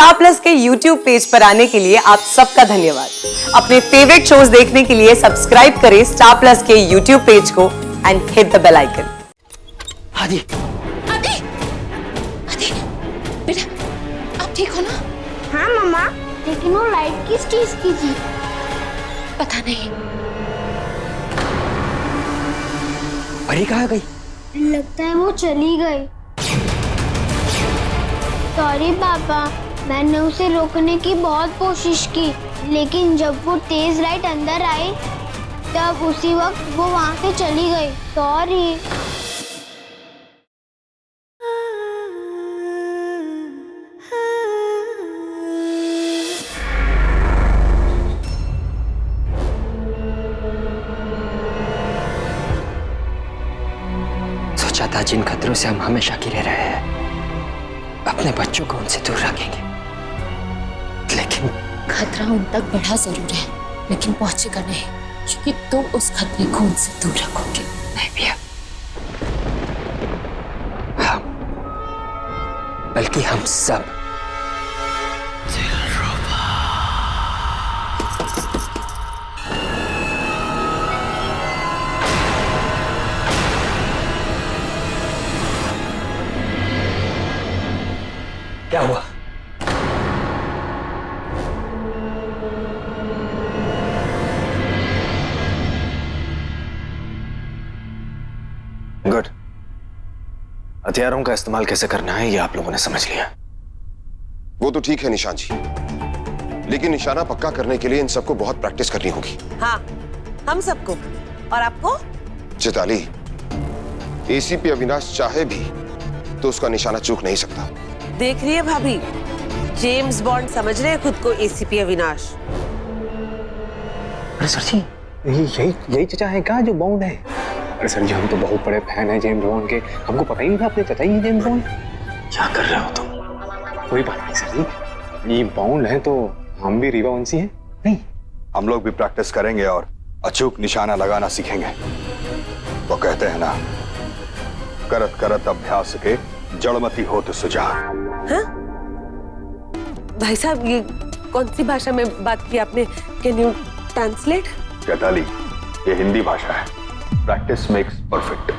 Star Plus के YouTube page पर आने के लिए आप सबका धन्यवाद। अपने फेवरेट शोज देखने के लिए सब्सक्राइब करें स्टार प्लस के यूट्यूब पेज को and hit the bell icon. आदि, आदि, आदि, बेटा आप ठीक हो ना? हाँ मम्मा, लेकिन वो लाइट किस चीज की थी? पता नहीं। परी कहाँ गई? लगता है वो चली गई। सॉरी पापा, मैंने उसे रोकने की बहुत कोशिश की, लेकिन जब वो तेज लाइट अंदर आई तब उसी वक्त वो वहाँ से चली गई। सॉरी। सोचा था जिन खतरों से हम हमेशा घिरे रहे हैं, अपने बच्चों को उनसे दूर रखेंगे, लेकिन खतरा उन तक बढ़ा जरूर है, लेकिन पहुंचेगा नहीं, क्योंकि तुम उस खतरे को उनसे दूर रखोगे। नहीं भैया, हम, बल्कि हम सब। क्या हुआ? गुड। हथियारों का इस्तेमाल कैसे करना है ये आप लोगों ने समझ लिया। वो तो ठीक है निशान जी, लेकिन निशाना पक्का करने के लिए इन सबको बहुत प्रैक्टिस करनी होगी। हाँ, हम सबको। और आपको? चिताली, एसीपी अविनाश चाहे भी तो उसका निशाना चूक नहीं सकता। देख रही है भाभी, जेम्स बॉन्ड समझ रहे हैं खुद को एसीपी अविनाश। अरे सर जी, यही चचा है क्या जो बॉन्ड है? अरे सर जी, हम तो बहुत बड़े फैन हैं जेम्स बॉन्ड के, हमको पता ही नहीं था अपने चचा ही जेम्स बॉन्ड। क्या कर रहे हो तुम? कोई बात नहीं सर जी, ये बॉन्ड है तो हम भी रीवा वंशी हैं। नहीं, हम लोग भी प्रैक्टिस करेंगे और अचूक निशाना लगाना सीखेंगे। तो कहते हैं ना, करत करत अभ्यास के जड़मती होत सुजान। हाँ? भाई साहब, ये कौन सी भाषा में बात की आपने? Can you translate? चैताली, ये हिंदी भाषा है। Practice makes perfect.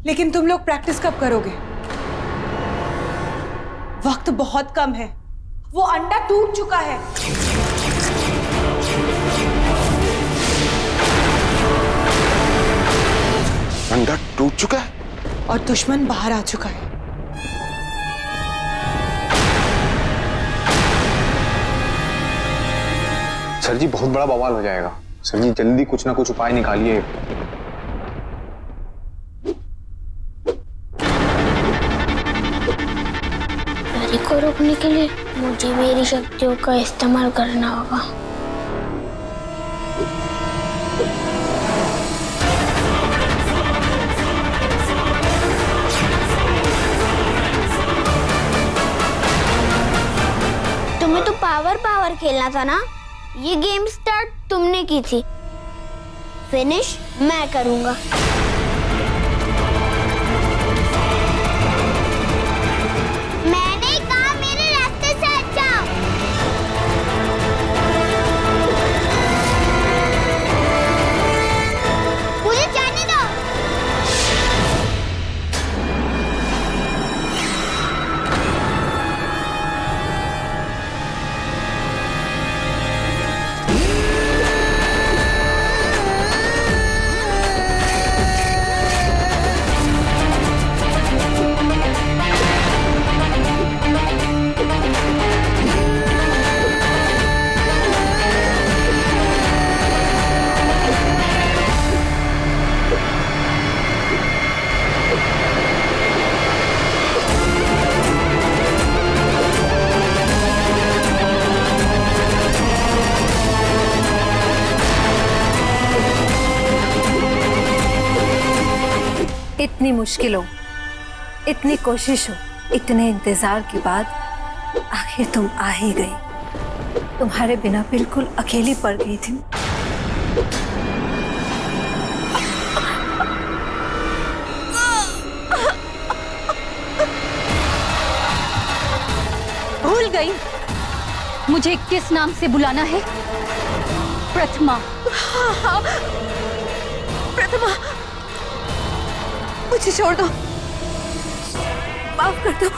लेकिन तुम लोग प्रैक्टिस कब करोगे? वक्त बहुत कम है, वो अंडा टूट चुका है। अंडा टूट चुका है और दुश्मन बाहर आ चुका है। सर जी बहुत बड़ा बवाल हो जाएगा। सर जी जल्दी कुछ ना कुछ उपाय निकालिए। परी को रोकने के लिए मुझे मेरी शक्तियों का इस्तेमाल करना होगा। तुम्हें तो पावर खेलना था ना? ये गेम स्टार्ट तुमने की थी, फिनिश मैं करूंगा। मैंने कहा मेरे रास्ते से हट जाओ। मुझे जाने दो। इतनी मुश्किलों, इतनी कोशिशों, इतने इंतजार के बाद आखिर तुम आ ही गई। तुम्हारे बिना बिल्कुल अकेली पड़ गई थी। भूल गई मुझे किस नाम से बुलाना है? प्रथमा। हाँ, प्रथमा, मुझे छोड़ दो, माफ कर दो।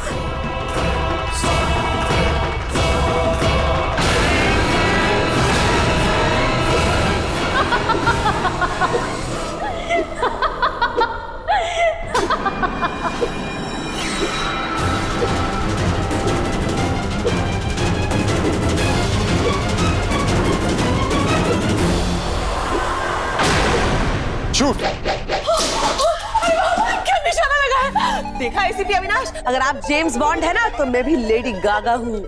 शूट। क्या निशाना लगा है? देखा एसीपी अविनाश, अगर आप जेम्स बॉन्ड है ना तो मैं भी लेडी गागा हूँ।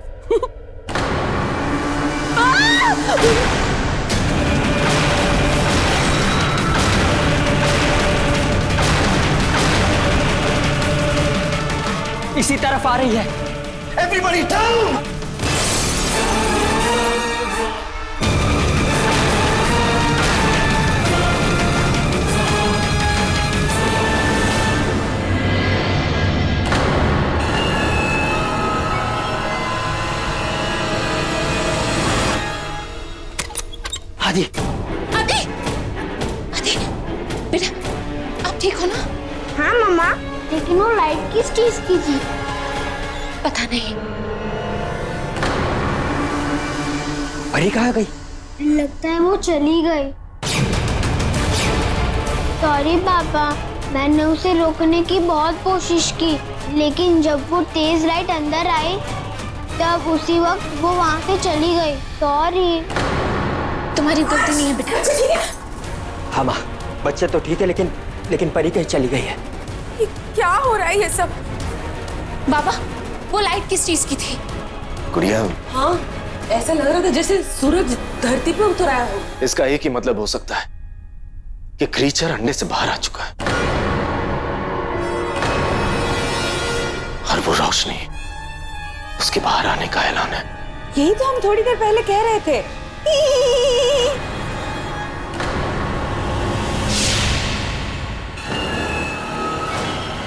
इसी तरफ आ रही है। Everybody down! आदि, आदि, आदि, बेटा, आप ठीक हो ना? हाँ मम्मा, लेकिन वो लाइट किस चीज की थी? पता नहीं। परी कहाँ गई? लगता है वो चली गई। सॉरी पापा, मैंने उसे रोकने की बहुत कोशिश की, लेकिन जब वो तेज लाइट अंदर आई तब उसी वक्त वो वहाँ से चली गई। सॉरी। तुम्हारी गलती नहीं है बेटा। अच्छा ठीक है। हाँ माँ, बच्चे तो ठीक है, लेकिन परी कहीं चली गई है। ये क्या हो रहा है ये सब? बाबा, वो लाइट किस चीज की थी? गुड़िया, हाँ, ऐसा लग रहा था जैसे सूरज धरती पे उतर आया हो। इसका एक ही मतलब हो सकता है कि क्रीचर अंडे से बाहर आ चुका है और वो रोशनी उसके बाहर आने का ऐलान है। यही तो हम थोड़ी देर पहले कह रहे थे।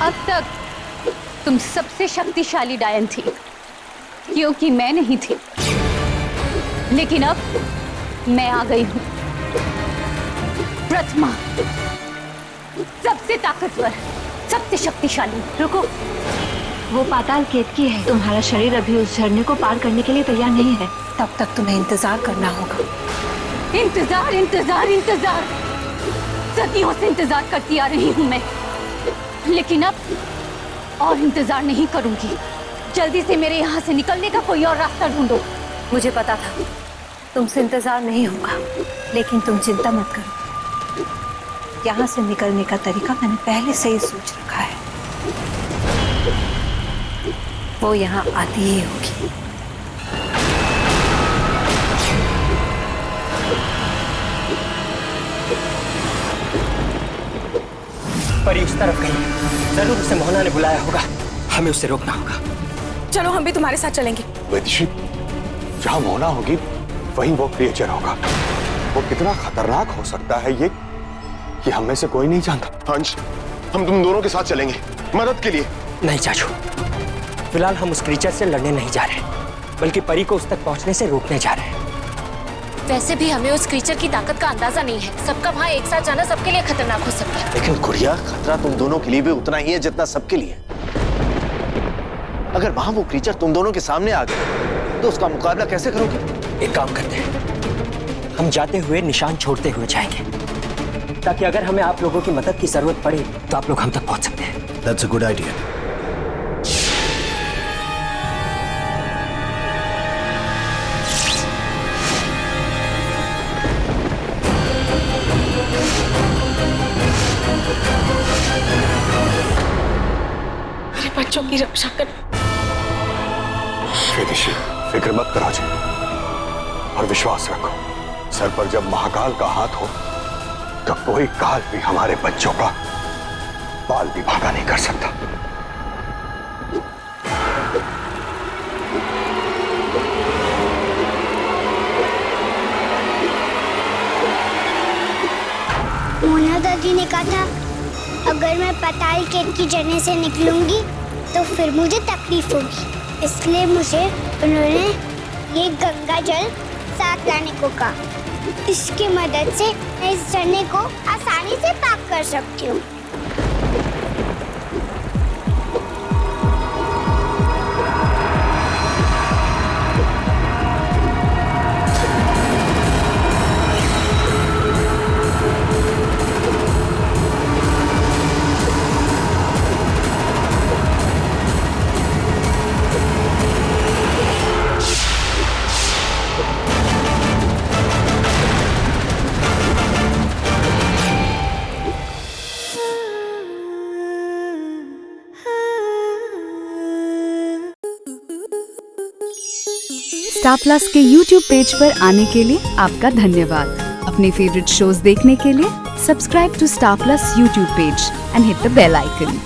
अब तक तुम सबसे शक्तिशाली डायन थी, क्योंकि मैं नहीं थी। लेकिन अब मैं आ गई हूं, प्रथमा, सबसे ताकतवर, सबसे शक्तिशाली। रुको, वो पाताल केतकी है। तुम्हारा शरीर अभी उस झरने को पार करने के लिए तैयार नहीं है। तब तक तुम्हें इंतजार करना होगा। इंतजार, इंतजार, इंतजार, सदियों से इंतजार करती आ रही हूं मैं, लेकिन अब और इंतजार नहीं करूंगी। जल्दी से मेरे यहाँ से निकलने का कोई और रास्ता ढूंढो। मुझे पता था तुमसे इंतजार नहीं होगा, लेकिन तुम चिंता मत करो। यहाँ से निकलने का तरीका मैंने पहले से ही सोच रखा है। वो यहाँ आती ही होगी। परी उस तरफ गई, जरूर उसे मोहना ने बुलाया होगा। हमें उसे रोकना होगा। चलो हम भी तुम्हारे साथ चलेंगे। वैदिशी, जहां मोहना होगी वहीं वो क्रिएचर होगा। वो कितना खतरनाक हो सकता है ये हम में से कोई नहीं जानता। हंस, हम तुम दोनों के साथ चलेंगे मदद के लिए। नहीं चाचू, फिलहाल हम उस क्रीचर से लड़ने नहीं जा रहे, बल्कि परी को उस तक पहुंचने से रोकने जा रहे हैं। वैसे भी हमें उस क्रीचर की ताकत का अंदाजा नहीं है। सबका वहाँ एक साथ जाना सबके लिए खतरनाक हो सकता है। लेकिन गुड़िया, खतरा तुम दोनों के लिए भी उतना ही है जितना सबके लिए। अगर वहां वो क्रीचर तुम दोनों के सामने आ गए तो उसका मुकाबला कैसे करोगे? एक काम करते हैं, हम जाते हुए निशान छोड़ते हुए जाएंगे, ताकि अगर हमें आप लोगों की मदद की जरूरत पड़े तो आप लोग हम तक पहुंच सकते हैं। That's a good idea. मेरे बच्चों की रक्षा कर। वैदिशी, फिक्र मत करो जी, और विश्वास रखो, सर पर जब महाकाल का हाथ हो तो कोई काल भी हमारे बच्चों का बाल भी भागा नहीं कर सकता। मोना दादी ने कहा था अगर मैं पाताल केत की जर्नी से निकलूंगी तो फिर मुझे तकलीफ होगी, इसलिए मुझे उन्होंने ये गंगा जल साथ लाने को कहा। इसकी मदद से मैं इस झरने को आसानी से पार कर सकती हूँ। स्टार प्लस के YouTube पेज पर आने के लिए आपका धन्यवाद। अपने फेवरेट शोज देखने के लिए subscribe to Star Plus YouTube page and hit the bell icon.